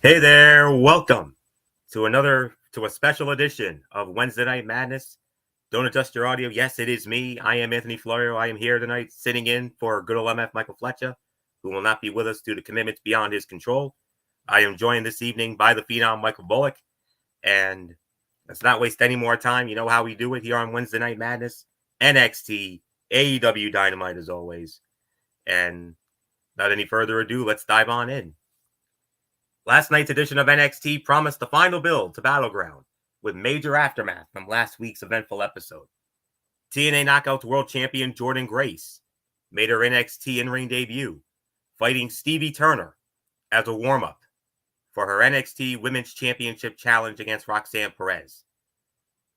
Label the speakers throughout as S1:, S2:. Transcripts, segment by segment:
S1: Hey there, welcome to a special edition of Wednesday Night Madness. Don't adjust your audio. Yes, it is me. I am Anthony Florio. I am here tonight sitting in for good old MF Michael Fletcher, who will not be with us due to commitments beyond his control. I am joined this evening by the phenom Michael Bullock, and let's not waste any more time. You know how we do it here on Wednesday Night Madness, NXT, AEW Dynamite as always. And without any further ado, let's dive on in. Last night's edition of NXT promised the final build to Battleground, with major aftermath from last week's eventful episode. TNA Knockouts World Champion Jordynne Grace made her NXT in-ring debut, fighting Stevie Turner as a warm-up for her NXT Women's Championship challenge against Roxanne Perez.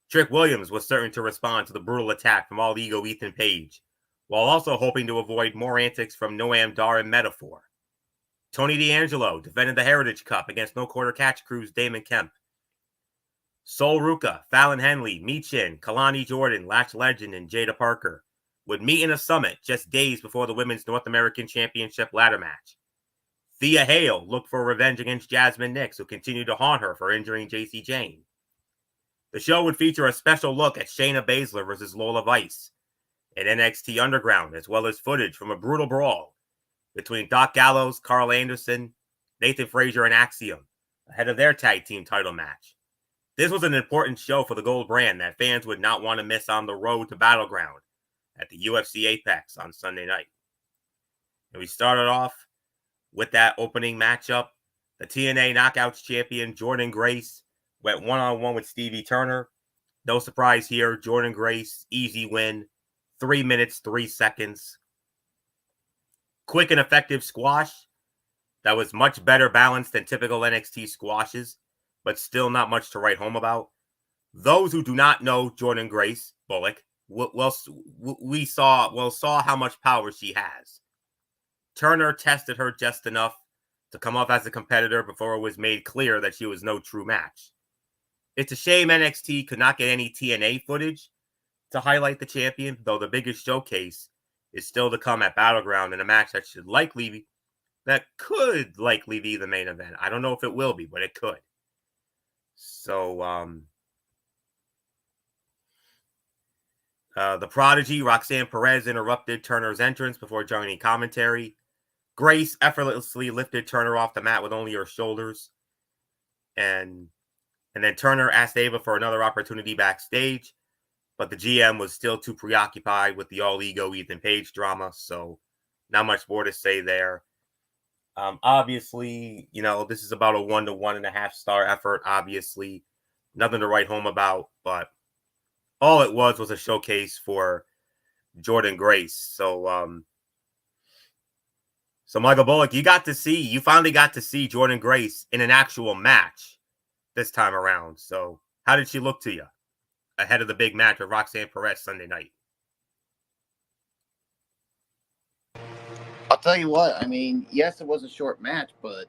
S1: Trick Williams was certain to respond to the brutal attack from All Ego Ethan Page, while also hoping to avoid more antics from Noam Dar and Metaphor. Tony D'Angelo defended the Heritage Cup against No Quarter Catch Crew's Damon Kemp. Sol Ruka, Fallon Henley, Michin, Kalani Jordan, Lash Legend, and Jada Parker would meet in a summit just days before the Women's North American Championship ladder match. Thea Hale looked for revenge against Jasmine Nix, who continued to haunt her for injuring JC Jane. The show would feature a special look at Shayna Baszler versus Lola Vice at NXT Underground, as well as footage from a brutal brawl between Doc Gallows, Carl Anderson, Nathan Frazier, and Axiom ahead of their tag team title match. This was an important show for the Gold brand that fans would not want to miss on the road to Battleground at the UFC Apex on Sunday night. And we started off with that opening matchup. The TNA Knockouts champion Jordynne Grace went one-on-one with Stevie Turner. No surprise here, Jordynne Grace, easy win, 3 minutes, 3 seconds. Quick and effective squash that was much better balanced than typical NXT squashes, but still not much to write home about. Those who do not know Jordynne Grace Bullock saw how much power she has. Turner tested her just enough to come off as a competitor before it was made clear that she was no true match. It's a shame NXT could not get any TNA footage to highlight the champion, though the biggest showcase is still to come at Battleground in a match that could likely be the main event. I don't know if it will be, but it could. So, the Prodigy, Roxanne Perez, interrupted Turner's entrance before joining commentary. Grace effortlessly lifted Turner off the mat with only her shoulders. And then Turner asked Ava for another opportunity backstage, but the GM was still too preoccupied with the All Ego Ethan Page drama, so not much more to say there. Obviously, this is about a 1 to 1.5 star effort. Obviously, nothing to write home about, but all it was a showcase for Jordynne Grace. So Michael Bullock, you finally got to see Jordynne Grace in an actual match this time around. So how did she look to you ahead of the big match with Roxanne Perez Sunday night?
S2: I'll tell you what. I mean, yes, it was a short match, but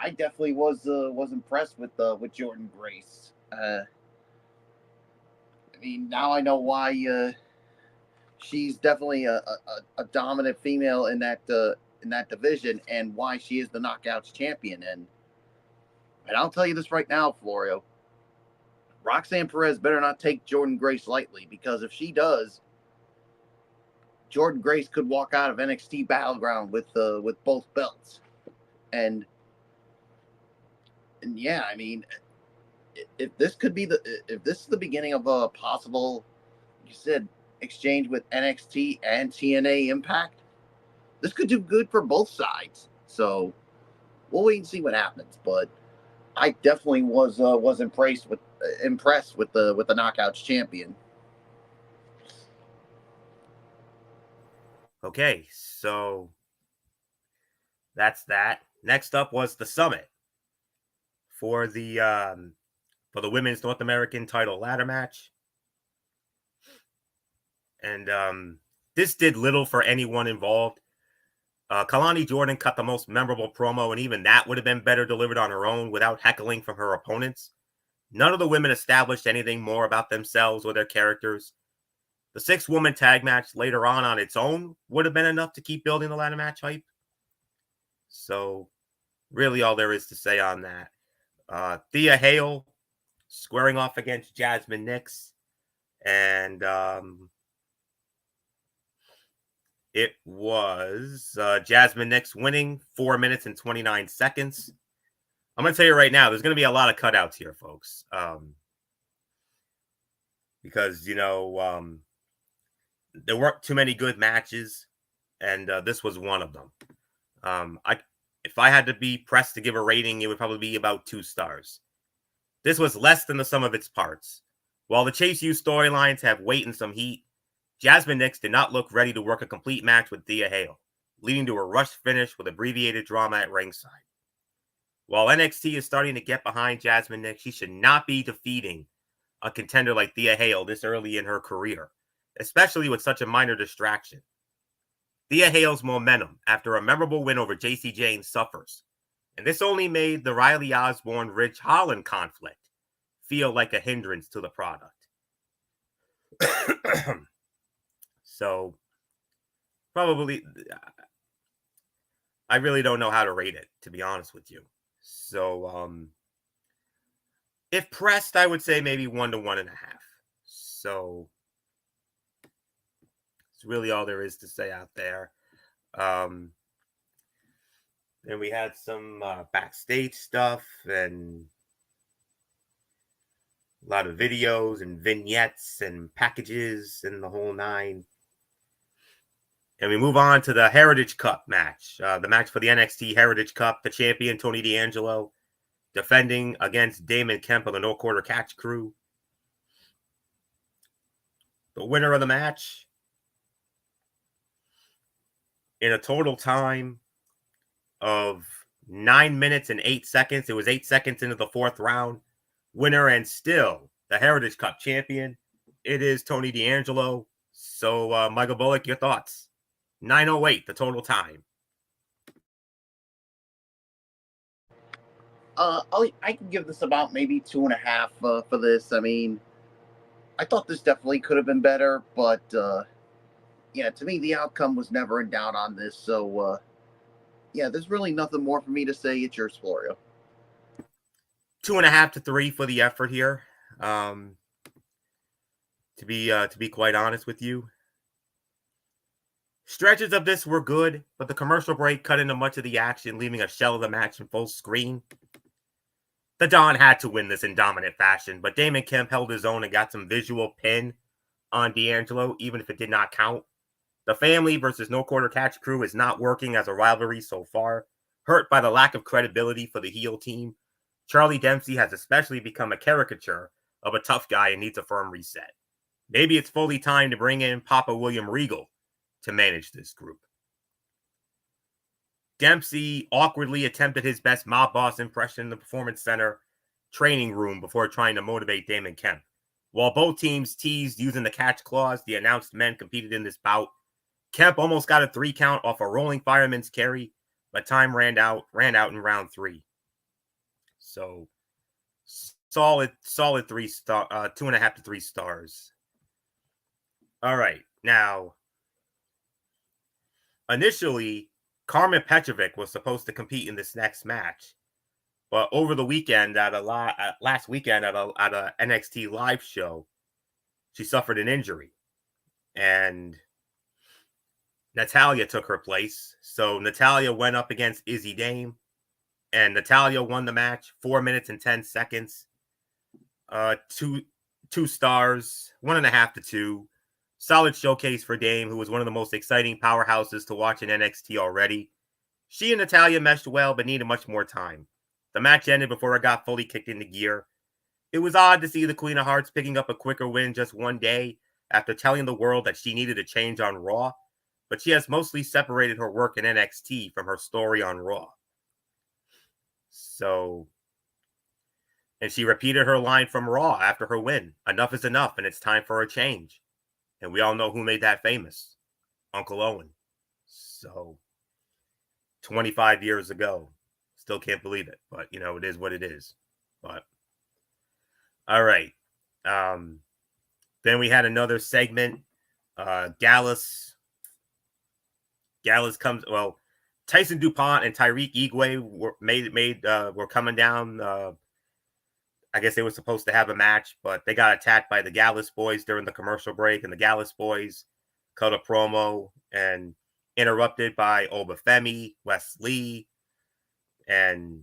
S2: I definitely was impressed with Jordynne Grace. I mean, now I know why she's definitely a dominant female in that division, and why she is the Knockouts champion. And I'll tell you this right now, Florio. Roxanne Perez better not take Jordynne Grace lightly, because if she does, Jordynne Grace could walk out of NXT Battleground with both belts. And yeah, I mean, if this is the beginning of a possible, you said, exchange with NXT and TNA Impact, this could do good for both sides. So we'll wait and see what happens. But I definitely was impressed with the Knockouts champion.
S1: Okay, so that's that. Next up was the Summit for the Women's North American title ladder match. And this did little for anyone involved. Kalani Jordan cut the most memorable promo, and even that would have been better delivered on her own without heckling from her opponents. None of the women established anything more about themselves or their characters. The 6-woman tag match later on its own would have been enough to keep building the ladder match hype. So Really all there is to say on that. Thea Hale squaring off against Jasmine Nix. And it was Jasmine Nix winning 4 minutes and 29 seconds. I'm going to tell you right now, there's going to be a lot of cutouts here, folks. Because, there weren't too many good matches, and this was one of them. If I had to be pressed to give a rating, it would probably be about 2 stars. This was less than the sum of its parts. While the Chase U storylines have weight and some heat, Jasmine Nix did not look ready to work a complete match with Thea Hale, leading to a rushed finish with abbreviated drama at ringside. While NXT is starting to get behind Jasmine Nix, she should not be defeating a contender like Thea Hale this early in her career, especially with such a minor distraction. Thea Hale's momentum after a memorable win over JC Jane suffers, and this only made the Riley Osborne-Ridge Holland conflict feel like a hindrance to the product. So, probably, I really don't know how to rate it, to be honest with you. So, if pressed, I would say maybe 1 to 1.5. So, it's really all there is to say out there. Then we had some backstage stuff and a lot of videos and vignettes and packages and the whole nine. And we move on to the Heritage Cup match. The match for the NXT Heritage Cup. The champion, Tony D'Angelo, defending against Damon Kemp of the No Quarter Catch Crew. The winner of the match, in a total time of 9 minutes and 8 seconds. It was 8 seconds into the 4th round. Winner and still the Heritage Cup champion. It is Tony D'Angelo. So, Michael Bullock, your thoughts? 9:08, the total time.
S2: I can give this about maybe 2.5 for this. I mean, I thought this definitely could have been better, but yeah, to me, the outcome was never in doubt on this. So, yeah, there's really nothing more for me to say. It's yours, Florio.
S1: 2.5 to 3 for the effort here. To be quite honest with you, stretches of this were good, but the commercial break cut into much of the action, leaving a shell of the match in full screen. The Don had to win this in dominant fashion, but Damon Kemp held his own and got some visual pin on D'Angelo, even if it did not count. The family versus No Quarter Catch Crew is not working as a rivalry so far, hurt by the lack of credibility for the heel team. Charlie Dempsey has especially become a caricature of a tough guy and needs a firm reset. Maybe it's fully time to bring in Papa William Regal to manage this group. Dempsey awkwardly attempted his best mob boss impression in the Performance Center training room before trying to motivate Damon Kemp. While both teams teased using the catch clause, the announced men competed in this bout. Kemp almost got a 3 count off a rolling fireman's carry, but time ran out in round 3. So solid 2.5 to 3 stars. All right, now initially Carmen Petrovic was supposed to compete in this next match, but over the weekend last weekend at a NXT live show, she suffered an injury, and Natalya took her place. So Natalya went up against Izzy Dame, and Natalya won the match 4 minutes and 10 seconds. 2 stars, 1.5 to 2. Solid showcase for Dame, who was one of the most exciting powerhouses to watch in NXT already. She and Natalya meshed well, but needed much more time. The match ended before it got fully kicked into gear. It was odd to see the Queen of Hearts picking up a quicker win just one day after telling the world that she needed a change on Raw, but she has mostly separated her work in NXT from her story on Raw. So, and she repeated her line from Raw after her win. Enough is enough, and it's time for a change. And we all know who made that famous. Uncle Owen. So, 25 years ago. Still can't believe it. But, it is what it is. But, all right. Then we had another segment. Gallus comes, Tyson DuPont and Tyreek Igwe were coming down. I guess they were supposed to have a match, but they got attacked by the Gallus boys during the commercial break, and the Gallus boys cut a promo and interrupted by Obafemi, Wes Lee, and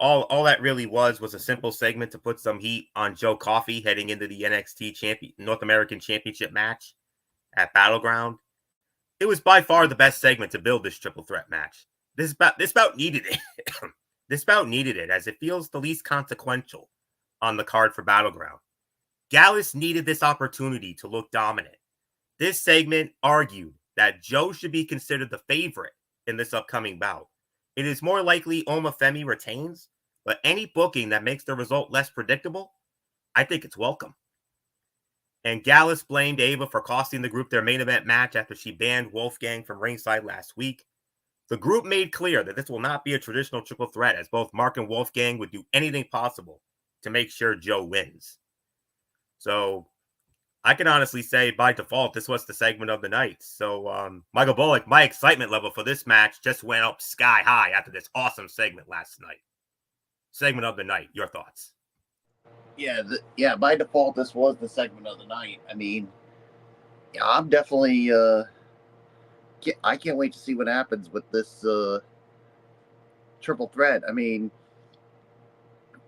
S1: all that really was a simple segment to put some heat on Joe Coffey heading into the NXT North American Championship match at Battleground. It was by far the best segment to build this triple threat match. This bout needed it. This bout needed it, as it feels the least consequential on the card for Battleground. Gallus needed this opportunity to look dominant. This segment argued that Joe should be considered the favorite in this upcoming bout. It is more likely Omafemi retains, but any booking that makes the result less predictable, I think it's welcome. And Gallus blamed Ava for costing the group their main event match after she banned Wolfgang from ringside last week. The group made clear that this will not be a traditional triple threat, as both Mark and Wolfgang would do anything possible to make sure Joe wins. So I can honestly say by default, this was the segment of the night. So Michael Bullock, my excitement level for this match just went up sky high after this awesome segment last night. Segment of the night, your thoughts?
S2: Yeah, by default, this was the segment of the night. I mean, yeah, I'm definitely, I can't wait to see what happens with this triple threat. I mean,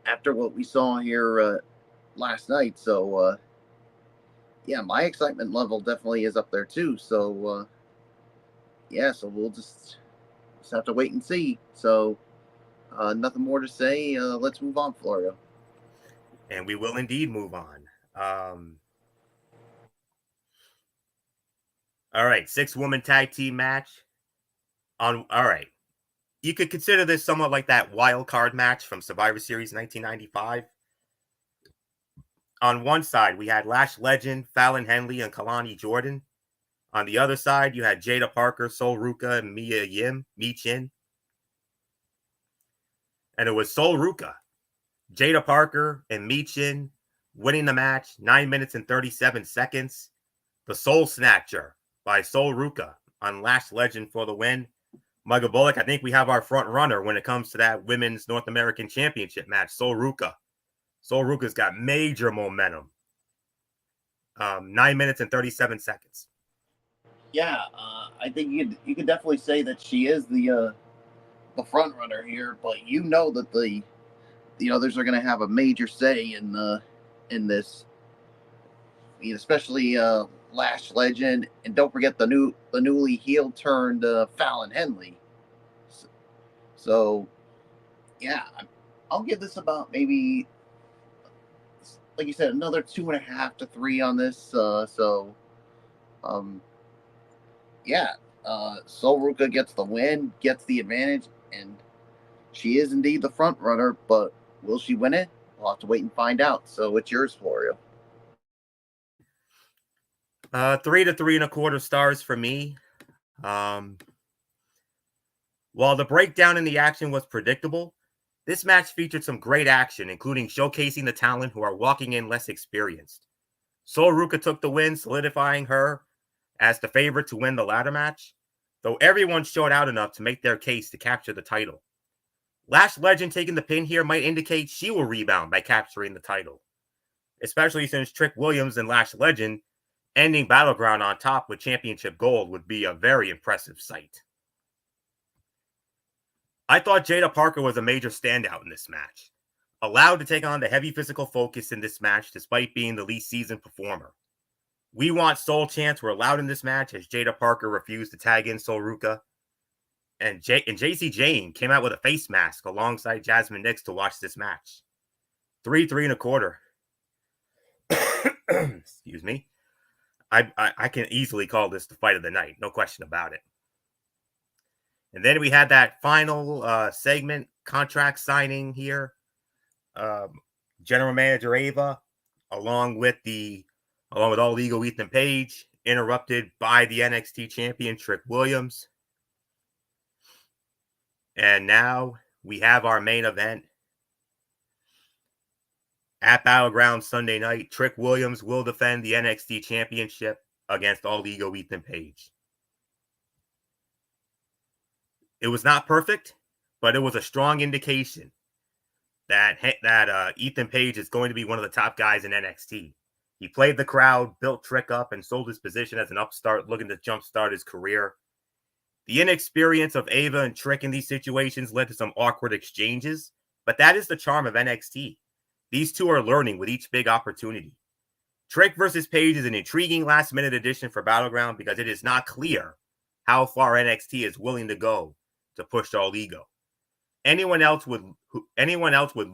S2: after what we saw here last night, so yeah, my excitement level definitely is up there too. So yeah, so we'll just have to wait and see. So nothing more to say. Let's move on, Florio.
S1: And we will indeed move on. All right, 6-woman tag team match. All right. You could consider this somewhat like that wild card match from Survivor Series 1995. On one side, we had Lash Legend, Fallon Henley, and Kalani Jordan. On the other side, you had Jada Parker, Sol Ruka, and Mi Chin. And it was Sol Ruka, Jada Parker, and Mi Chin winning the match 9 minutes and 37 seconds. The Soul Snatcher by Sol Ruka on Lash Legend for the win. Michael Bullock, I think we have our front runner when it comes to that Women's North American Championship match, Sol Ruka. Sol Ruka's got major momentum. 9 minutes and 37 seconds.
S2: Yeah, I think you could definitely say that she is the front runner here, but you know that the others are going to have a major say in this, especially Lash Legend, and don't forget the newly heel turned Fallon Henley. So yeah, I'll give this about maybe, like you said, another 2.5 to 3 on this. Yeah, Sol Ruka gets the win, gets the advantage, and she is indeed the front runner. But will she win it? We'll have to wait and find out. So it's yours, Florio.
S1: 3 to 3.25 stars for me. While the breakdown in the action was predictable, this match featured some great action, including showcasing the talent who are walking in less experienced. Sol Ruka took the win, solidifying her as the favorite to win the ladder match, though everyone showed out enough to make their case to capture the title. Lash Legend taking the pin here might indicate she will rebound by capturing the title, especially since Trick Williams and Lash Legend ending Battleground on top with championship gold would be a very impressive sight. I thought Jada Parker was a major standout in this match, allowed to take on the heavy physical focus in this match despite being the least seasoned performer. We Want Soul chants were allowed in this match as Jada Parker refused to tag in Sol Ruka. And JC Jane came out with a face mask alongside Jasmine Nix to watch this match. 3.25. Excuse me. I can easily call this the fight of the night. No question about it. And then we had that final segment, contract signing here. General Manager Ava, along with All Ego Ethan Page, interrupted by the NXT champion Trick Williams. And now we have our main event. At Battleground Sunday night, Trick Williams will defend the NXT championship against All Ego Ethan Page. It was not perfect, but it was a strong indication that Ethan Page is going to be one of the top guys in NXT. He played the crowd, built Trick up, and sold his position as an upstart looking to jumpstart his career. The inexperience of Ava and Trick in these situations led to some awkward exchanges, but that is the charm of NXT. These two are learning with each big opportunity. Trick versus Page is an intriguing last-minute addition for Battleground because it is not clear how far NXT is willing to go to push all ego. Anyone else would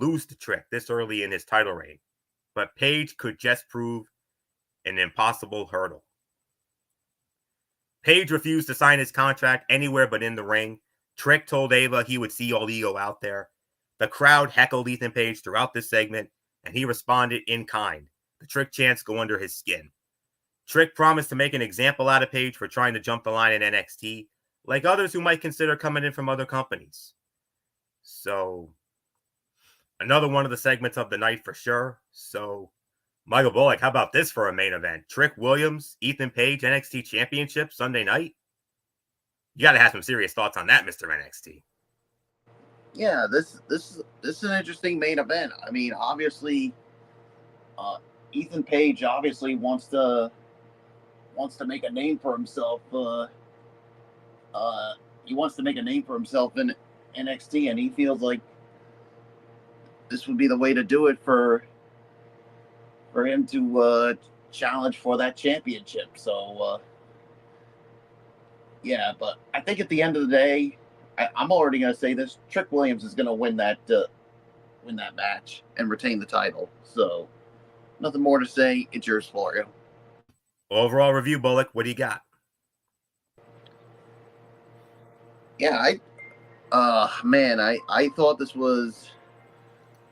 S1: lose to Trick this early in his title reign, but Page could just prove an impossible hurdle. Page refused to sign his contract anywhere but in the ring. Trick told Ava he would see all ego out there. The crowd heckled Ethan Page throughout this segment, and he responded in kind. The Trick chants go under his skin. Trick promised to make an example out of Page for trying to jump the line in NXT, like others who might consider coming in from other companies. So, another one of the segments of the night for sure. So, Michael Bullock, how about this for a main event? Trick Williams, Ethan Page, NXT Championship Sunday night. You got to have some serious thoughts on that, Mr. NXT.
S2: Yeah, this is an interesting main event. I mean, obviously, Ethan Page obviously wants to make a name for himself. He wants to make a name for himself in NXT, and he feels like this would be the way to do it for him to challenge for that championship. So, yeah, but I think at the end of the day, I'm already going to say this: Trick Williams is going to win that match and retain the title. So, nothing more to say. It's yours, Florio.
S1: Overall review, Bullock. What do you got?
S2: Yeah, I thought this was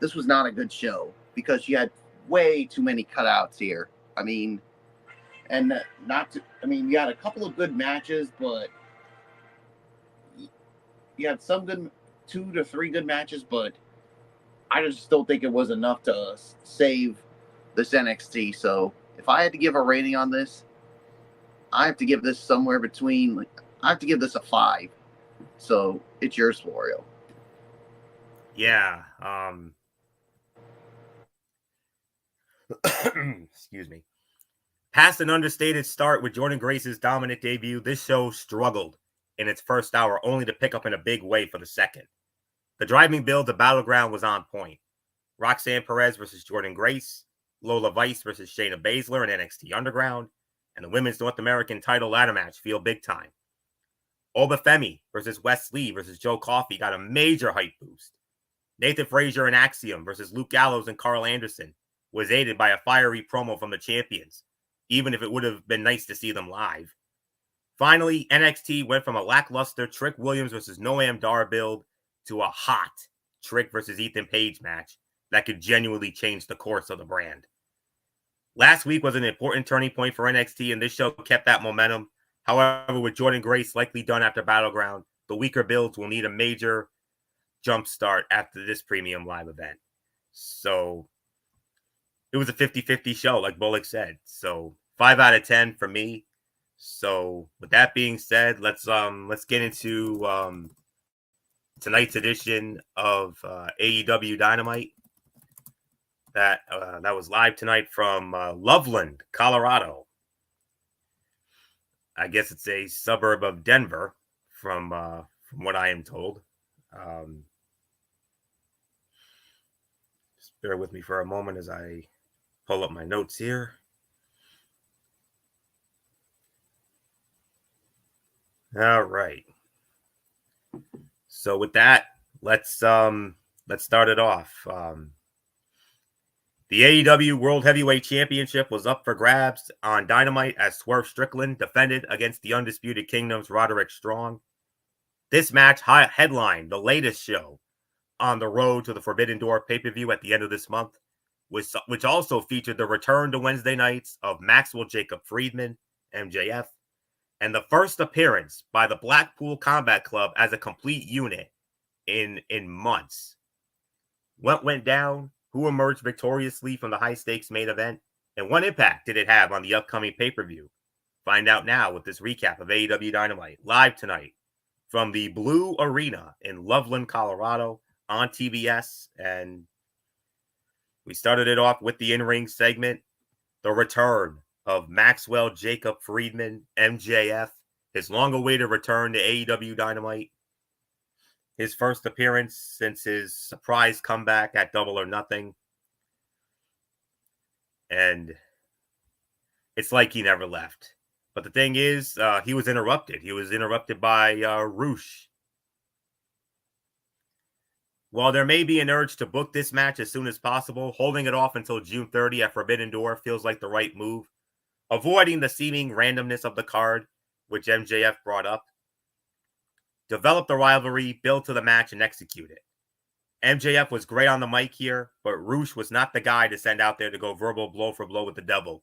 S2: not a good show because you had way too many cutouts here. I mean, and you had a couple of good matches, but you had some good 2 to 3 good matches, but I just don't think it was enough to save this NXT. So if I had to give a rating on this, I have to give this somewhere between, I have to give this a 5. So it's yours, Florio.
S1: Yeah. Excuse me. Past an understated start with Jordynne Grace's dominant debut, this show struggled in its first hour, only to pick up in a big way for the second. The driving build to Battleground was on point. Roxanne Perez versus Jordynne Grace, Lola Vice versus Shayna Baszler in NXT Underground, and the Women's North American title ladder match feel big time. Oba Femi versus Wes Lee versus Joe Coffey got a major hype boost. Nathan Frazier and Axiom versus Luke Gallows and Carl Anderson was aided by a fiery promo from the champions, even if it would have been nice to see them live. Finally, NXT went from a lackluster Trick Williams versus Noam Dar build to a hot Trick versus Ethan Page match that could genuinely change the course of the brand. Last week was an important turning point for NXT, and this show kept that momentum. However, with Jordynne Grace likely done after Battleground, the weaker builds will need a major jump start after this premium live event. So it was a 50-50 show, like Bullock said. So 5 out of 10 for me. So with that being said, let's get into tonight's edition of AEW Dynamite. That was live tonight from Loveland, Colorado. I guess it's a suburb of Denver, from what I am told. Just bear with me for a moment as I pull up my notes here. All right. So with that, let's start it off. The AEW World Heavyweight Championship was up for grabs on Dynamite as Swerve Strickland defended against the Undisputed Kingdom's Roderick Strong. This match headlined the latest show on the road to the Forbidden Door pay-per-view at the end of this month, which also featured the return to Wednesday nights of Maxwell Jacob Friedman, MJF, and the first appearance by the Blackpool Combat Club as a complete unit in months. What went down? Who emerged victoriously from the high-stakes main event? And what impact did it have on the upcoming pay-per-view? Find out now with this recap of AEW Dynamite, live tonight from the Blue Arena in Loveland, Colorado on TBS. And we started it off with the in-ring segment, the return of Maxwell Jacob Friedman, MJF, his long-awaited return to AEW Dynamite. His first appearance since his surprise comeback at Double or Nothing. And it's like he never left. But the thing is, he was interrupted. He was interrupted by Roosh. While there may be an urge to book this match as soon as possible, holding it off until June 30 at Forbidden Door feels like the right move. Avoiding the seeming randomness of the card, which MJF brought up. Develop the rivalry, build to the match, and execute it. MJF was great on the mic here, but Roosh was not the guy to send out there to go verbal blow for blow with the devil.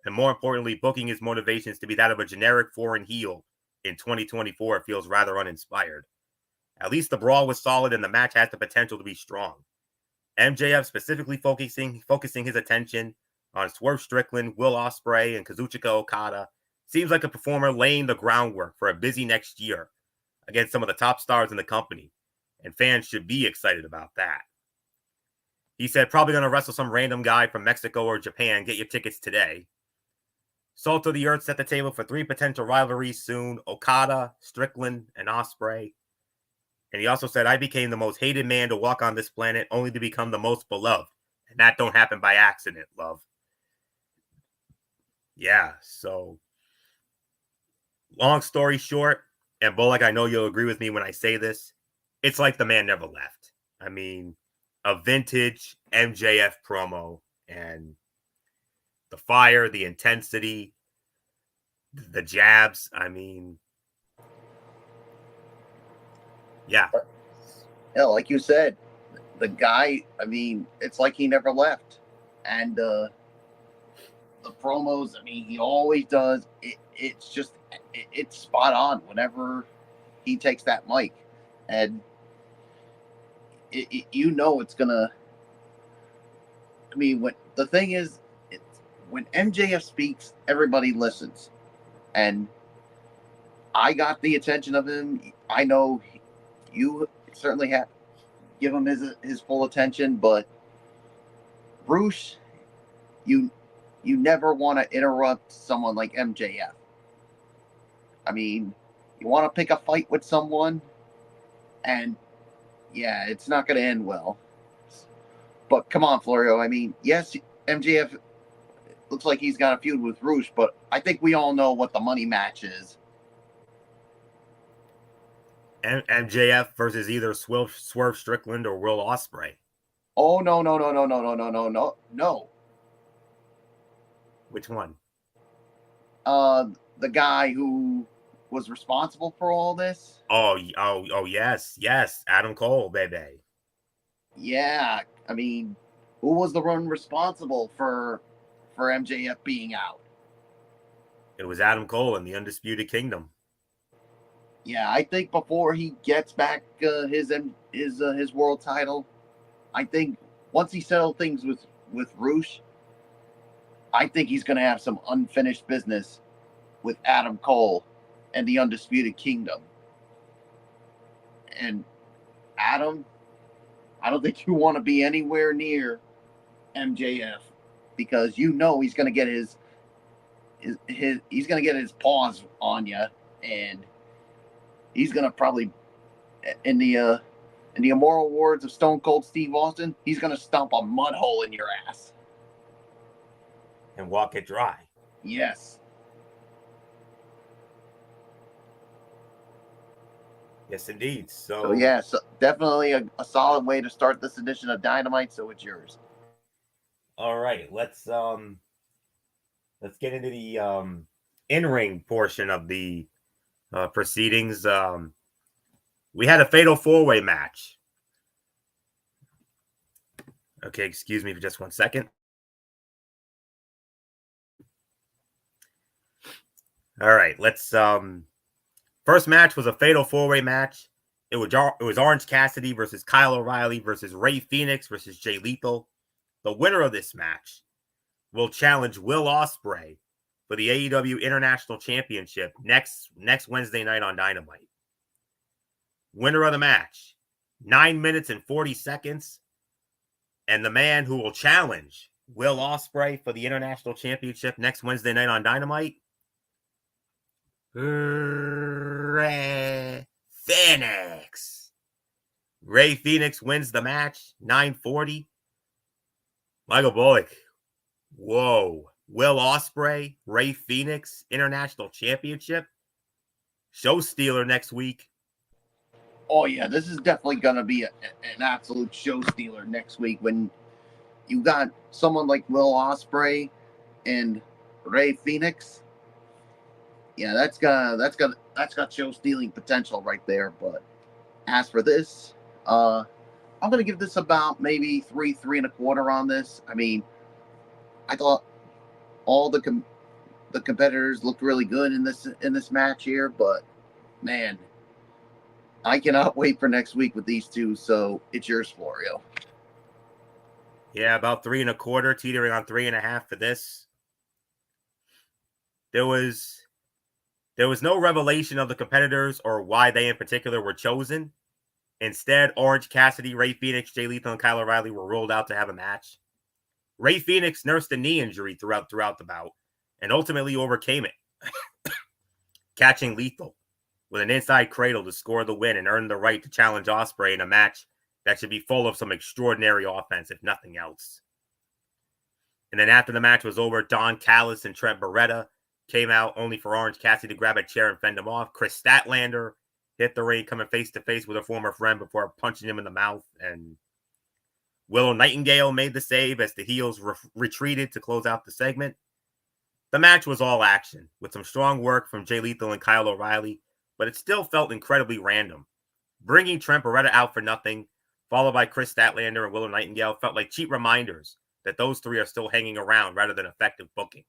S1: And more importantly, booking his motivations to be that of a generic foreign heel in 2024 feels rather uninspired. At least the brawl was solid and the match has the potential to be strong. MJF specifically focusing his attention on Swerve Strickland, Will Ospreay, and Kazuchika Okada seems like a performer laying the groundwork for a busy next year against some of the top stars in the company, and fans should be excited about that. He said probably going to wrestle some random guy from Mexico or Japan. Get your tickets today. Salt of the Earth set the table for 3 potential rivalries soon: Okada, Strickland, and Ospreay. And he also said, I became the most hated man to walk on this planet only to become the most beloved. And that don't happen by accident, love. Yeah, so long story short, and Bullock, I know you'll agree with me when I say this, it's like the man never left. I mean, a vintage MJF promo, and the fire, the intensity, the jabs. I mean, yeah.
S2: Yeah, like you said, the guy, I mean, it's like he never left. And the promos, I mean, he always does. It's just, it's spot on whenever he takes that mic. And you know it's going to, I mean, the thing is, when MJF speaks, everybody listens. And I got the attention of him. I know you certainly have give him his full attention, but Bruce, you never want to interrupt someone like MJF. I mean, you want to pick a fight with someone, and yeah, it's not going to end well. But come on, Florio. I mean, yes, MJF looks like he's got a feud with Roosh, but I think we all know what the money match is.
S1: MJF versus either Swerve Strickland or Will Ospreay.
S2: Oh, no.
S1: Which one?
S2: The guy who was responsible for all this.
S1: Oh, yes. Adam Cole, baby.
S2: Yeah, I mean, who was the one responsible for MJF being out?
S1: It was Adam Cole in the Undisputed Kingdom.
S2: Yeah, I think before he gets back his world title, I think once he settled things with Roosh, I think he's going to have some unfinished business with Adam Cole and the Undisputed Kingdom. And Adam, I don't think you want to be anywhere near MJF, because you know he's going to get his paws on you, and he's going to probably in the immoral words of Stone Cold Steve Austin, he's going to stomp a mud hole in your ass
S1: and walk it dry.
S2: Yes.
S1: Yes, indeed.
S2: So definitely a solid way to start this edition of Dynamite. So it's yours.
S1: All right, let's get into the in-ring portion of the proceedings. We had a fatal 4-way match. Okay, excuse me for just 1 second. All right, let's first match was a fatal 4-way match. It was Orange Cassidy versus Kyle O'Reilly versus Rey Fenix versus Jay Lethal. The winner of this match will challenge Will Ospreay for the AEW International Championship next Wednesday night on Dynamite. Winner of the match, 9 minutes and 40 seconds. And the man who will challenge Will Ospreay for the International Championship next Wednesday night on Dynamite, Rey Fénix. Rey Fénix wins the match, 9:40. Michael Bullock, whoa. Will Ospreay, Rey Fénix, International Championship. Show stealer next week.
S2: Oh, yeah, this is definitely going to be an absolute show stealer next week when you got someone like Will Ospreay and Rey Fénix. Yeah, that's got show stealing potential right there. But as for this, I'm going to give this about maybe 3.25 on this. I mean, I thought all the competitors looked really good in this match here, but man, I cannot wait for next week with these two. So it's yours, Florio.
S1: Yeah, about 3.25, teetering on 3.5 for this. There was no revelation of the competitors or why they in particular were chosen. Instead, Orange Cassidy, Rey Fénix, Jay Lethal, and Kyle O'Reilly were rolled out to have a match. Rey Fénix nursed a knee injury throughout the bout and ultimately overcame it, catching Lethal with an inside cradle to score the win and earn the right to challenge Ospreay in a match that should be full of some extraordinary offense, if nothing else. And then after the match was over, Don Callis and Trent Beretta came out only for Orange Cassidy to grab a chair and fend him off. Chris Statlander hit the ring, coming face-to-face with a former friend before punching him in the mouth. And Willow Nightingale made the save as the heels retreated to close out the segment. The match was all action, with some strong work from Jay Lethal and Kyle O'Reilly, but it still felt incredibly random. Bringing Trent Beretta out for nothing, followed by Chris Statlander and Willow Nightingale, felt like cheap reminders that those three are still hanging around rather than effective booking.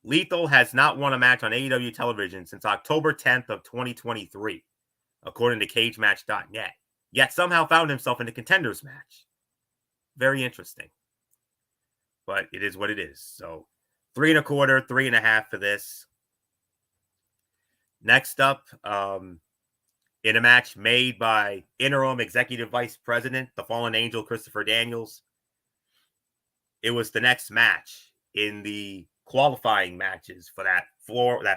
S1: Lethal has not won a match on AEW television since October 10th of 2023, according to CageMatch.net, yet somehow found himself in a contenders match. Very interesting. But it is what it is. So 3.25, 3.5 for this. Next up, in a match made by interim executive vice president, the fallen angel Christopher Daniels, it was the next match in the qualifying matches for that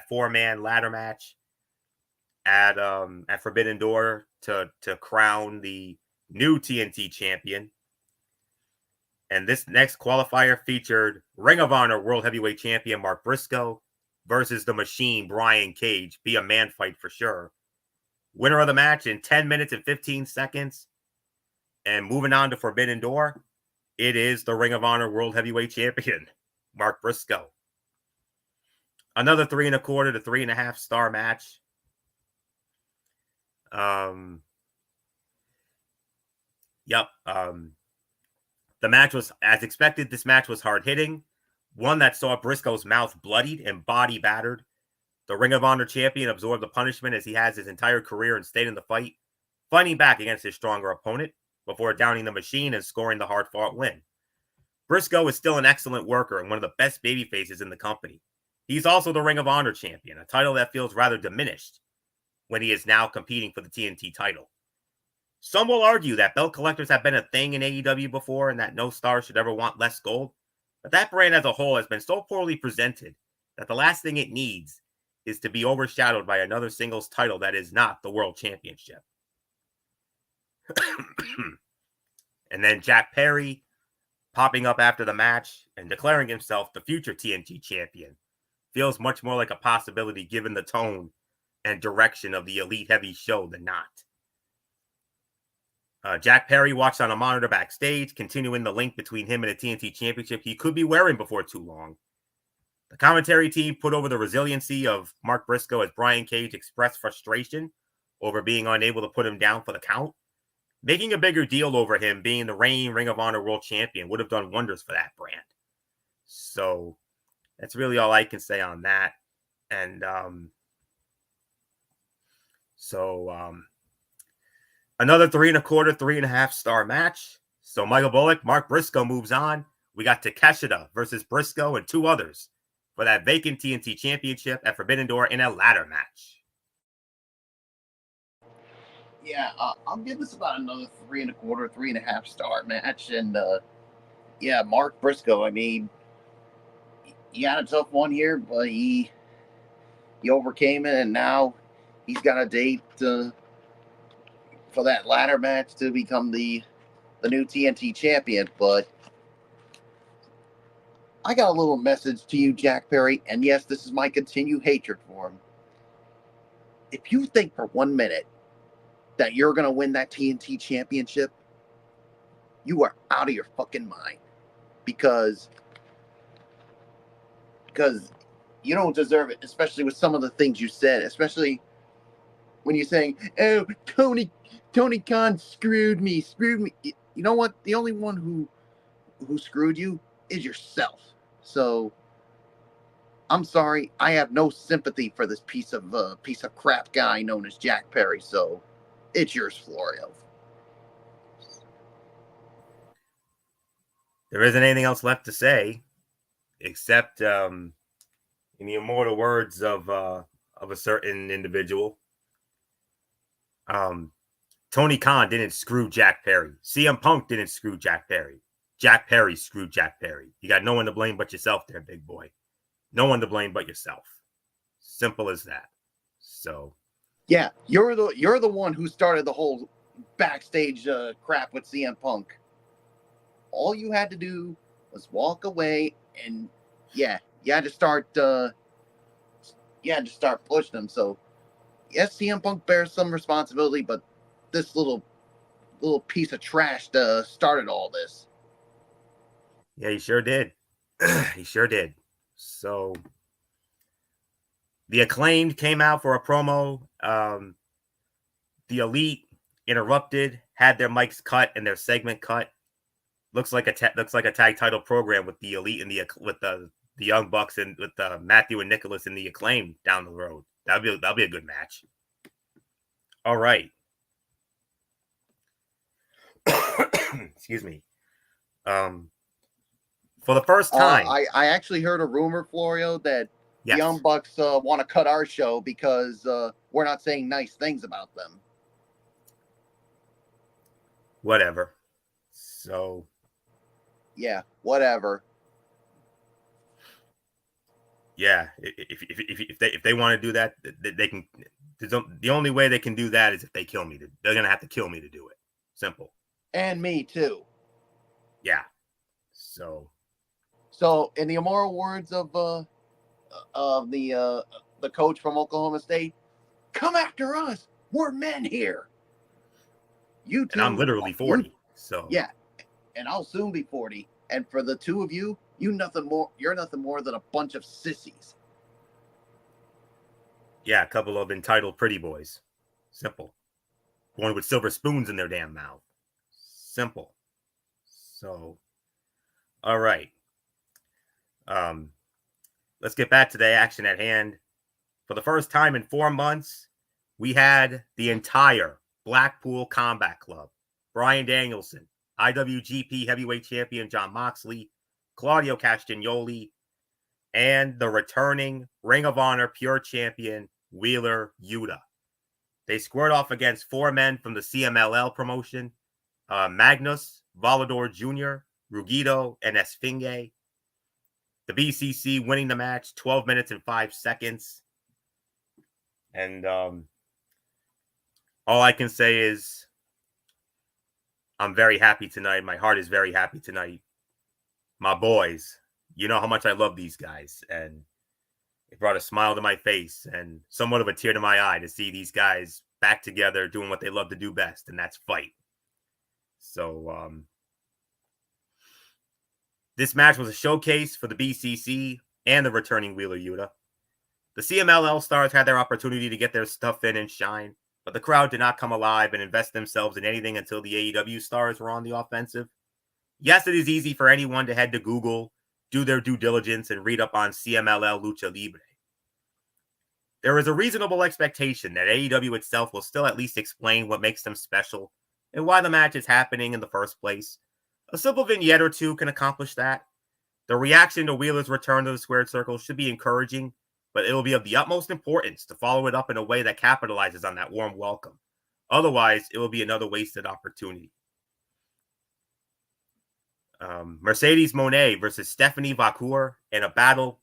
S1: four-man ladder match at Forbidden Door to crown the new TNT champion. And this next qualifier featured Ring of Honor World Heavyweight Champion Mark Briscoe versus the Machine Brian Cage. Be a man fight for sure. Winner of the match in 10 minutes and 15 seconds. And moving on to Forbidden Door, it is the Ring of Honor World Heavyweight Champion Mark Briscoe. Another 3.25 to 3.5 star match. The match was, as expected, this match was hard-hitting. One that saw Briscoe's mouth bloodied and body battered. The Ring of Honor champion absorbed the punishment as he has his entire career and stayed in the fight, fighting back against his stronger opponent before downing the Machine and scoring the hard-fought win. Briscoe is still an excellent worker and one of the best babyfaces in the company. He's also the Ring of Honor champion, a title that feels rather diminished when he is now competing for the TNT title. Some will argue that belt collectors have been a thing in AEW before and that no star should ever want less gold, but that brand as a whole has been so poorly presented that the last thing it needs is to be overshadowed by another singles title that is not the World Championship. And then Jack Perry popping up after the match and declaring himself the future TNT champion feels much more like a possibility given the tone and direction of the Elite Heavy show than not. Jack Perry watched on a monitor backstage, continuing the link between him and the TNT championship he could be wearing before too long. The commentary team put over the resiliency of Mark Briscoe as Brian Cage expressed frustration over being unable to put him down for the count. Making a bigger deal over him being the reigning Ring of Honor World Champion would have done wonders for that brand. So that's really all I can say on that. And another 3.25, 3.5 star match. So Michael Bullock, Mark Briscoe moves on. We got Takeshita versus Briscoe and two others for that vacant TNT championship at Forbidden Door in a ladder match.
S2: Yeah, I'll give this about another 3.25, 3.5 star match. And yeah, Mark Briscoe. I mean, he had a tough one here, but he overcame it, and now he's got a date for that ladder match to become the new TNT champion. But I got a little message to you, Jack Perry, and yes, this is my continued hatred for him. If you think for 1 minute that you're gonna win that TNT championship, you are out of your fucking mind, because you don't deserve it, especially with some of the things you said, especially when you're saying, "Oh, Tony Khan screwed me." You know what? The only one who screwed you is yourself. So I'm sorry. I have no sympathy for this piece of crap guy known as Jack Perry. So it's yours, Florio.
S1: There isn't anything else left to say, except in the immortal words of a certain individual, Tony Khan didn't screw Jack Perry. CM Punk didn't screw Jack Perry. Jack Perry screwed Jack Perry. You got no one to blame but yourself there, big boy. No one to blame but yourself. Simple as that. So
S2: yeah, you're the one who started the whole backstage crap with CM Punk. All you had to do was walk away, and yeah, you had to start pushing him. So yes, CM Punk bears some responsibility, but this little piece of trash started all this.
S1: Yeah, he sure did. He sure did. So the Acclaimed came out for a promo. The Elite interrupted, had their mics cut and their segment cut. Looks like a tag title program with the Elite and the Young Bucks and with Matthew and Nicholas and the Acclaimed down the road. That'll be a good match. All right. Excuse me. For the first time,
S2: I actually heard a rumor, Florio, that
S1: yes,
S2: the Young Bucks want to cut our show because we're not saying nice things about them.
S1: Whatever. So
S2: yeah, whatever.
S1: Yeah, if they want to do that, they can. The only way they can do that is if they kill me. They're gonna have to kill me to do it. Simple.
S2: And me too.
S1: Yeah. So
S2: in the immoral words of the coach from Oklahoma State, come after us. We're men here. You two,
S1: and I'm literally 40. So
S2: yeah, and I'll soon be 40. And for the two of you, you're nothing more than a bunch of sissies.
S1: Yeah, a couple of entitled pretty boys. Simple. Born with silver spoons in their damn mouth. Simple. So, all right. Let's get back to the action at hand. For the first time in 4 months, we had the entire Blackpool Combat Club. Bryan Danielson, IWGP Heavyweight Champion Jon Moxley, Claudio Castagnoli, and the returning Ring of Honor Pure Champion Wheeler Yuta. They squared off against 4 men from the CMLL promotion, Magnus, Volador Jr., Rugido, and Esfinge. The BCC winning the match 12 minutes and 5 seconds. And all I can say is I'm very happy tonight. My heart is very happy tonight. My boys, you know how much I love these guys. And it brought a smile to my face and somewhat of a tear to my eye to see these guys back together doing what they love to do best, and that's fight. So this match was a showcase for the BCC and the returning Wheeler Yuta. The CMLL stars had their opportunity to get their stuff in and shine, but the crowd did not come alive and invest themselves in anything until the AEW stars were on the offensive. Yes, it is easy for anyone to head to Google, do their due diligence, and read up on CMLL Lucha Libre. There is a reasonable expectation that AEW itself will still at least explain what makes them special and why the match is happening in the first place. A simple vignette or two can accomplish that. The reaction to Wheeler's return to the squared circle should be encouraging, but it will be of the utmost importance to follow it up in a way that capitalizes on that warm welcome. Otherwise, it will be another wasted opportunity. Mercedes Moné versus Stephanie Vacour in a battle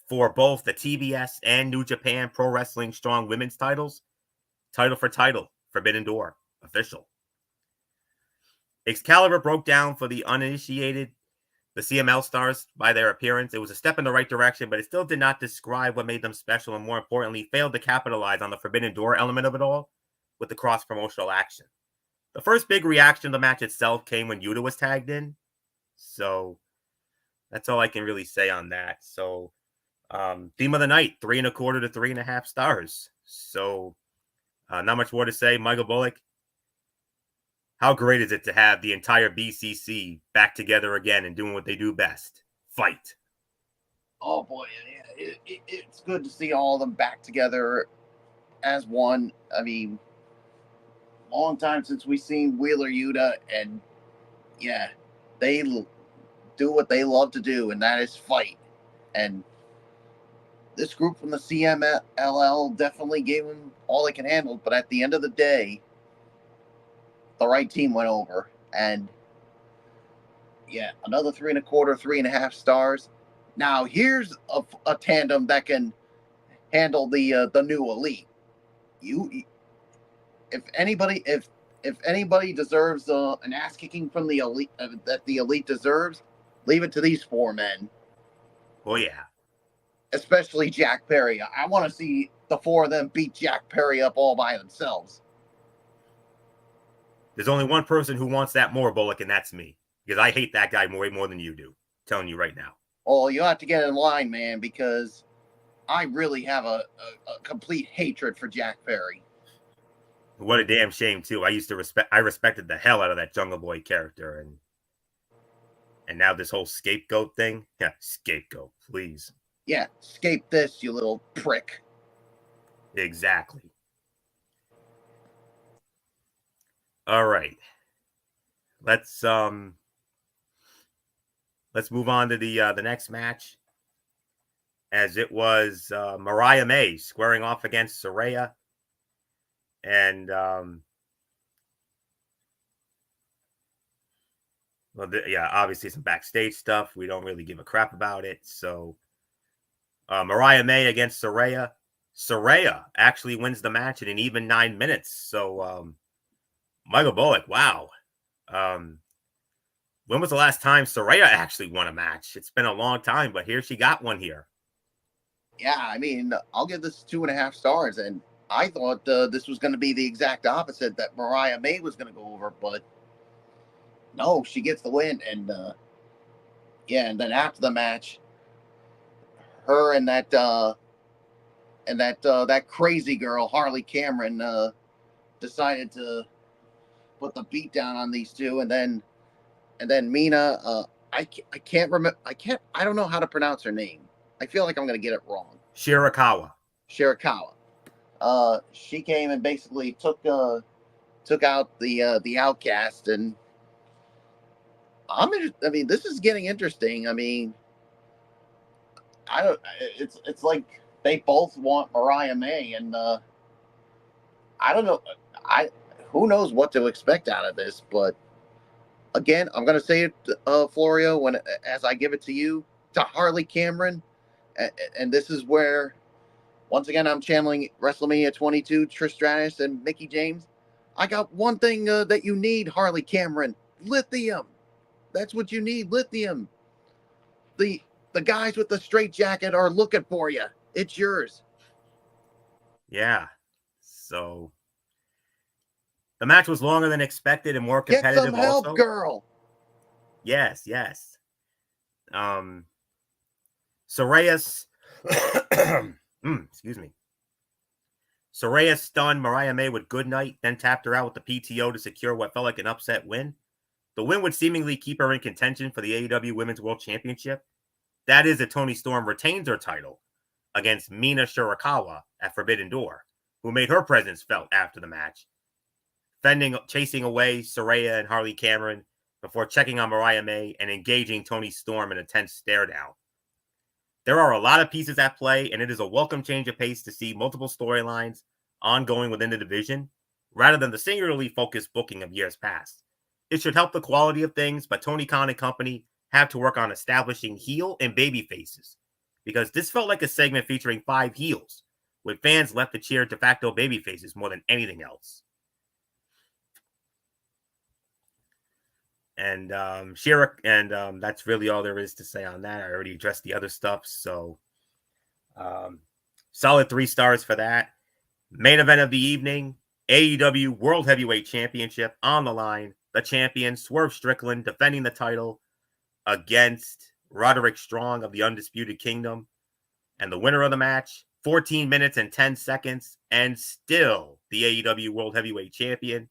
S1: for both the TBS and New Japan Pro Wrestling Strong Women's titles. Title for title. Forbidden Door. Official. Excalibur broke down for the uninitiated the CML stars by their appearance. It was a step in the right direction, but it still did not describe what made them special, and more importantly, failed to capitalize on the Forbidden Door element of it all with the cross-promotional action. The first big reaction to the match itself came when Yuta was tagged in. So that's all I can really say on that. So theme of the night, 3.25 to 3.5 stars. So not much more to say. Michael Bullock, how great is it to have the entire BCC back together again and doing what they do best? Fight.
S2: Oh boy, it's good to see all of them back together as one. I mean, long time since we've seen Wheeler Yuta, and yeah, they do what they love to do, and that is fight. And this group from the CMLL definitely gave them all they can handle, but at the end of the day, the right team went over. And yeah, another 3.25, 3.5 stars. Now here's a tandem that can handle the new elite. If anybody deserves an ass kicking from the elite that the elite deserves, leave it to these four men.
S1: Oh yeah,
S2: especially Jack Perry. I want to see the four of them beat Jack Perry up all by themselves.
S1: There's only one person who wants that more, Bullock, and that's me. Because I hate that guy way more than you do. I'm telling you right now.
S2: Oh, you have to get in line, man, because I really have a complete hatred for Jack Perry.
S1: What a damn shame, too. I respected the hell out of that Jungle Boy character, and now this whole scapegoat thing. Yeah, scapegoat, please.
S2: Yeah, scape this, you little prick.
S1: Exactly. All right. Let's move on to the next match, as it was Mariah May squaring off against Saraya, and obviously some backstage stuff. We don't really give a crap about it. So Mariah May against Saraya. Saraya actually wins the match in an even 9 minutes. So Michael Bullock, wow. When was the last time Saraya actually won a match? It's been a long time, but here she got one here.
S2: Yeah, I mean, I'll give this 2.5 stars, and I thought this was going to be the exact opposite, that Mariah May was going to go over, but no, she gets the win. And and then after the match, her and that crazy girl Harley Cameron decided to put the beat down on these two, and then Mina, I don't know how to pronounce her name. I feel like I'm going to get it wrong.
S1: Shirakawa.
S2: She came and basically took out the Outcast, and this is getting interesting. I mean, it's like they both want Mariah May, and I don't know. Who knows what to expect out of this, but again, I'm going to say it, Florio, as I give it to you, to Harley Cameron, and this is where, once again, I'm channeling WrestleMania 22, Trish Stratus and Mickie James. I got one thing that you need, Harley Cameron: lithium. That's what you need, lithium. The guys with the straight jacket are looking for you. It's yours.
S1: Yeah. So the match was longer than expected and more competitive.
S2: Get some help,
S1: also.
S2: Girl.
S1: Yes. Saraya's excuse me. Saraya stunned Mariah May with good night, then tapped her out with the PTO to secure what felt like an upset win. The win would seemingly keep her in contention for the AEW Women's World Championship. That is if Toni Storm retains her title against Mina Shirakawa at Forbidden Door, who made her presence felt after the match, chasing away Saraya and Harley Cameron before checking on Mariah May and engaging Toni Storm in a tense stare down. There are a lot of pieces at play, and it is a welcome change of pace to see multiple storylines ongoing within the division. rather than the singularly focused booking of years past. It should help the quality of things, but Tony Khan and company have to work on establishing heel and baby faces, because this felt like a segment featuring 5 heels, with fans left to cheer de facto baby faces more than anything else. And Shira, and that's really all there is to say on that. I already addressed the other stuff, so solid 3 stars for that. Main event of the evening, AEW World Heavyweight Championship on the line. The champion, Swerve Strickland, defending the title against Roderick Strong of the Undisputed Kingdom. And the winner of the match, 14 minutes and 10 seconds, and still the AEW World Heavyweight Champion.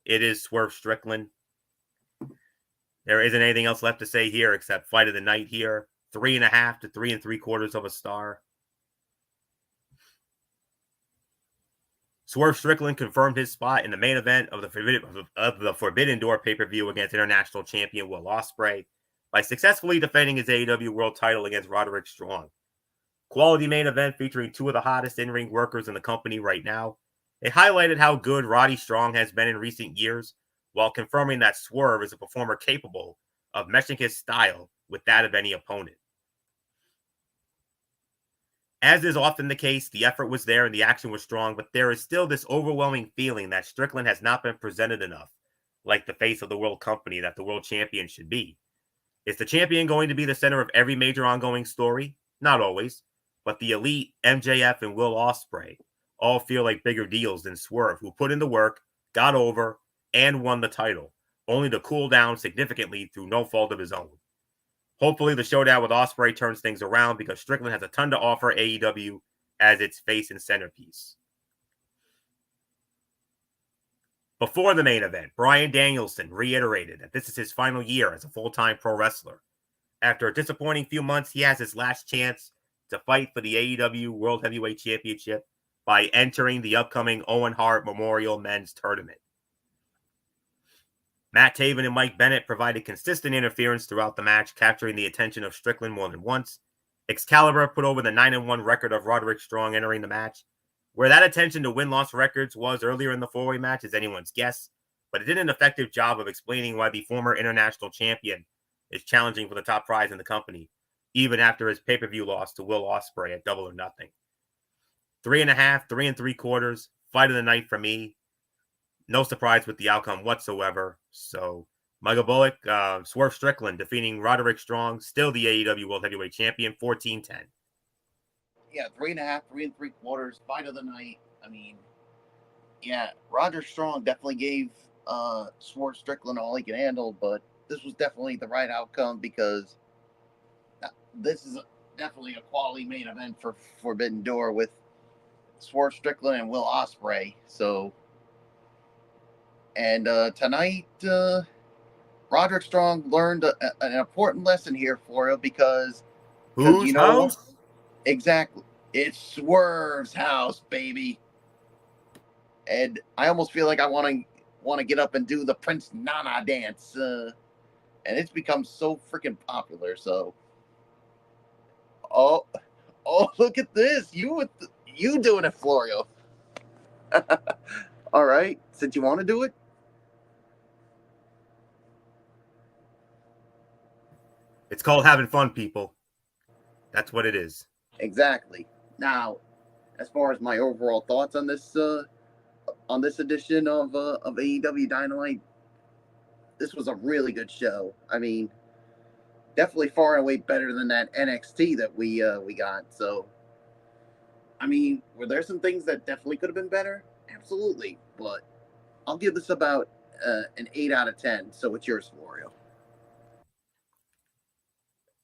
S1: It is Swerve Strickland. There isn't anything else left to say here except fight of the night here. 3.5 to 3 3/4 of a star. Swerve Strickland confirmed his spot in the main event of the Forbidden Door pay-per-view against international champion Will Ospreay by successfully defending his AEW World title against Roderick Strong. Quality main event featuring 2 of the hottest in-ring workers in the company right now. It highlighted how good Roddy Strong has been in recent years, while confirming that Swerve is a performer capable of meshing his style with that of any opponent. As is often the case, the effort was there and the action was strong, but there is still this overwhelming feeling that Strickland has not been presented enough, like the face of the world company that the world champion should be. Is the champion going to be the center of every major ongoing story? Not always, but the Elite, MJF, and Will Ospreay all feel like bigger deals than Swerve, who put in the work, got over, and won the title, only to cool down significantly through no fault of his own. Hopefully, the showdown with Ospreay turns things around, because Strickland has a ton to offer AEW as its face and centerpiece. Before the main event, Bryan Danielson reiterated that this is his final year as a full-time pro wrestler. After a disappointing few months, he has his last chance to fight for the AEW World Heavyweight Championship by entering the upcoming Owen Hart Memorial Men's Tournament. Matt Taven and Mike Bennett provided consistent interference throughout the match, capturing the attention of Strickland more than once. Excalibur put over the 9-1 record of Roderick Strong entering the match. Where that attention to win-loss records was earlier in the 4-way match is anyone's guess, but it did an effective job of explaining why the former international champion is challenging for the top prize in the company, even after his pay-per-view loss to Will Ospreay at Double or Nothing. 3.5, 3 3/4, fight of the night for me. No surprise with the outcome whatsoever. So, Michael Bullock, Swerve Strickland defeating Roderick Strong, still the AEW World Heavyweight Champion, 14-10.
S2: Yeah, 3.5, 3 3/4, fight of the night. I mean, yeah, Roderick Strong definitely gave Swerve Strickland all he could handle, but this was definitely the right outcome, because this is definitely a quality main event for Forbidden Door with Swerve Strickland and Will Ospreay. So, and tonight, Roderick Strong learned an important lesson here for him, because
S1: Whose house?
S2: What? Exactly, it's Swerve's house, baby. And I almost feel like I want to get up and do the Prince Nana dance, and it's become so freaking popular. So, oh, look at this! You doing it, Florio? All right, since you want to do it.
S1: It's called having fun, people. That's what it is.
S2: Exactly. Now, as far as my overall thoughts on this edition of AEW Dynamite, this was a really good show. I mean, definitely far and away better than that NXT that we got. So, I mean, were there some things that definitely could have been better? Absolutely, but I'll give this about an 8 out of 10. So, what's yours, Florio?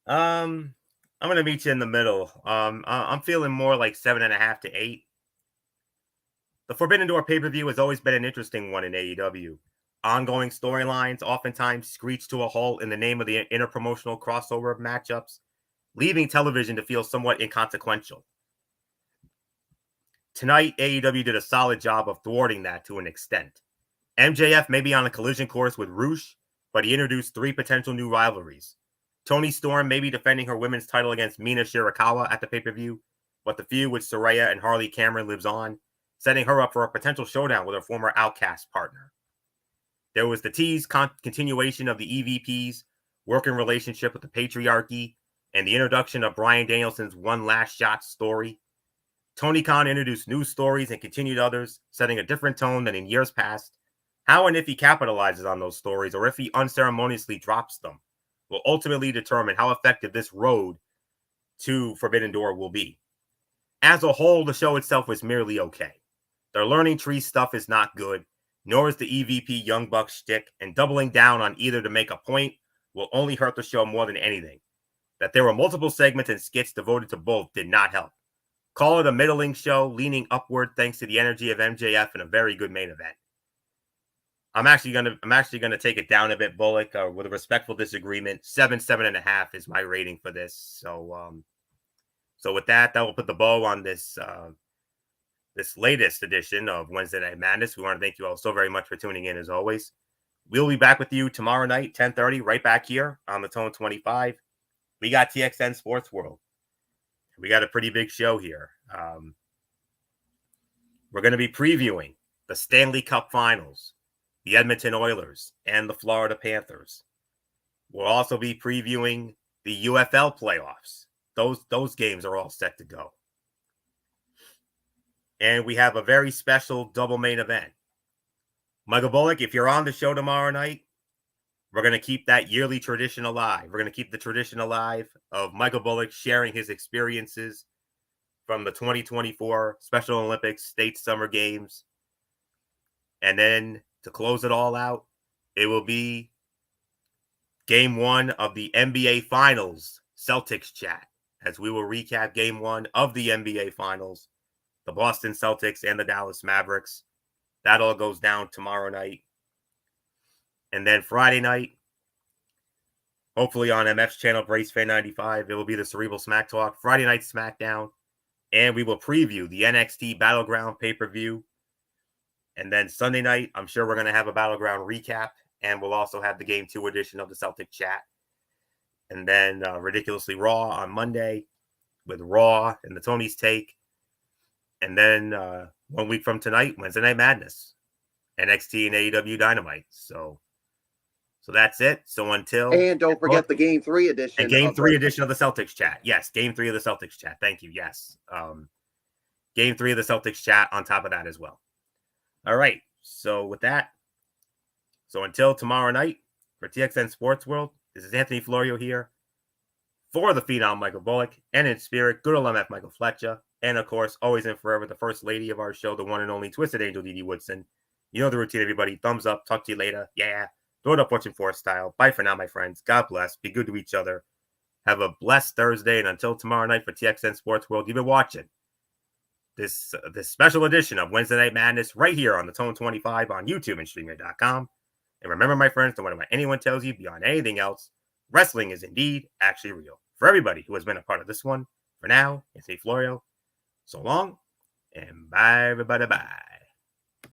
S1: I'm gonna meet you in the middle. I'm feeling more like 7.5 to 8. The Forbidden Door pay-per-view has always been an interesting one in AEW. Ongoing storylines oftentimes screech to a halt in the name of the interpromotional crossover of matchups, leaving television to feel somewhat inconsequential. Tonight, AEW did a solid job of thwarting that to an extent. MJF may be on a collision course with Rush, but he introduced 3 potential new rivalries. Toni Storm may be defending her women's title against Mina Shirakawa at the pay-per-view, but the feud with Saraya and Harley Cameron lives on. setting her up for a potential showdown with her former Outcast partner. There was the tease continuation of the EVP's working relationship with the patriarchy and the introduction of Bryan Danielson's One Last Shot story. Tony Khan introduced new stories and continued others, setting a different tone than in years past. How and if he capitalizes on those stories or if he unceremoniously drops them will ultimately determine how effective this road to Forbidden Door will be. As a whole, the show itself was merely okay. Their learning tree stuff is not good, nor is the EVP Young Bucks shtick, and doubling down on either to make a point will only hurt the show more than anything. That there were multiple segments and skits devoted to both did not help. Call it a middling show, leaning upward thanks to the energy of MJF and a very good main event. I'm actually gonna take it down a bit, Bullock, with a respectful disagreement. 7.5 is my rating for this. So with that will put the bow on this this latest edition of Wednesday Night Madness. We want to thank you all so very much for tuning in as always. We'll be back with you tomorrow night, 10:30, right back here on the Tone 25. We got TXN Sports World. We got a pretty big show here. We're going to be previewing the Stanley Cup Finals, the Edmonton Oilers, and the Florida Panthers. We'll also be previewing the UFL playoffs. Those games are all set to go. And we have a very special double main event. Michael Bullock, if you're on the show tomorrow night, we're going to keep that yearly tradition alive. We're going to keep the tradition alive of Michael Bullock sharing his experiences from the 2024 Special Olympics State Summer Games. And then to close it all out, it will be Game 1 of the NBA Finals Celtics chat, as we will recap Game 1 of the NBA Finals, the Boston Celtics and the Dallas Mavericks. That all goes down tomorrow night. And then Friday night, hopefully on MF's channel, Brace Fan 95, it will be the Cerebral Smack Talk, Friday Night SmackDown, and we will preview the NXT Battleground pay-per-view. And then Sunday night, I'm sure we're going to have a Battleground recap, and we'll also have the Game 2 edition of the Celtic chat. And then Ridiculously Raw on Monday with Raw and the Tony's Take. And then 1 week from tonight, Wednesday Night Madness, NXT and AEW Dynamite. So that's it. So until...
S2: And don't forget the Game 3 edition.
S1: And Game 3 edition of the Celtics chat. Yes, Game 3 of the Celtics chat. Thank you. Yes. Game 3 of the Celtics chat on top of that as well. All right. So with that, so until tomorrow night for TXN Sports World, this is Anthony Florio here for the Phenom Michael Bullock, and in spirit, good old MF Michael Fletcher, and of course, always and forever, the first lady of our show, the one and only Twisted Angel Dee Woodson. You know the routine, everybody. Thumbs up. Talk to you later. Yeah. Throw it up, Fortune 4 style. Bye for now, my friends. God bless. Be good to each other. Have a blessed Thursday. And until tomorrow night for TXN Sports World, you've been watching this special edition of Wednesday Night Madness right here on the Tone 25 on YouTube and StreamYard.com. And remember, my friends, no matter what anyone tells you beyond anything else, wrestling is indeed actually real. For everybody who has been a part of this one, for now, Anthony Florio, so long, and bye, everybody, bye.